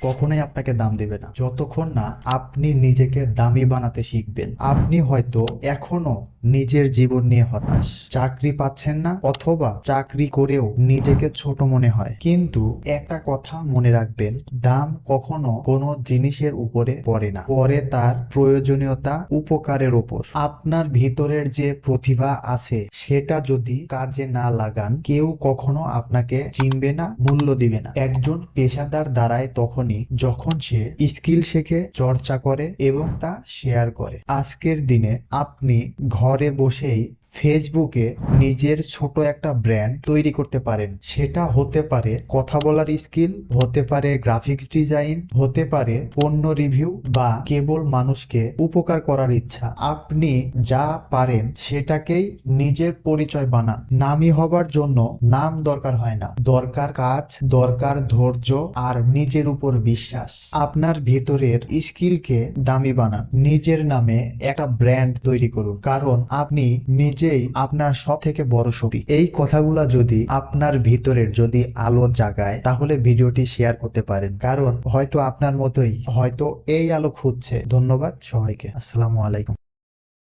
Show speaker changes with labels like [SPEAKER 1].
[SPEAKER 1] কখনোই আপনাকে দাম দেবে না যতক্ষণ না আপনি নিজেকে দামি বানাতে শিখবেন। আপনি হয়তো এখনো নিজের জীবন নিয়ে হতাশ, চাকরি পাচ্ছেন না অথবা চাকরি করেও নিজেকে ছোট মনে হয়, কিন্তু একটা কথা মনে রাখবেন, দাম কখনো কোনো জিনিসের উপরে পড়ে না, পড়ে তার প্রয়োজনীয়তা, উপকারের উপর। আপনার ভিতরের যে প্রতিভা আছে সেটা যদি কাজে না লাগান, কেউ কখনো আপনাকে চিনবে না, মূল্য দিবে না। একজন পেশাদার দাঁড়ায় তখনই যখন সে স্কিল শেখে, চর্চা করে এবং তা শেয়ার করে। আজকের দিনে আপনি ঘরে বসেই ফেসবুকে নিজের ছোট একটা ব্র্যান্ড তৈরি করতে পারেন। সেটা হতে পারে কথা বলার স্কিল, হতে পারে গ্রাফিক্স ডিজাইন, হতে পারে পণ্য রিভিউ, বা কেবল মানুষকে উপকার করার ইচ্ছা। আপনি যা পারেন সেটাকেই নিজের পরিচয় বানান। নামি হবার জন্য নাম দরকার হয় না, দরকার কাজ, দরকার ধৈর্য আর নিজের উপর বিশ্বাস। আপনার ভেতরের স্কিলকে দামি বানান, নিজের নামে একটা ব্র্যান্ড তৈরি করুন, কারণ আপনি নিজেই আপনার সব থেকে বড় শক্তি। এই কথাগুলা যদি আপনার ভিতরের যদি আলো জাগায়, তাহলে ভিডিওটি শেয়ার করতে পারেন, কারণ হয়তো আপনার মতোই হয়তো এই আলো খুঁজছে। ধন্যবাদ সবাইকে। আসসালামু আলাইকুম।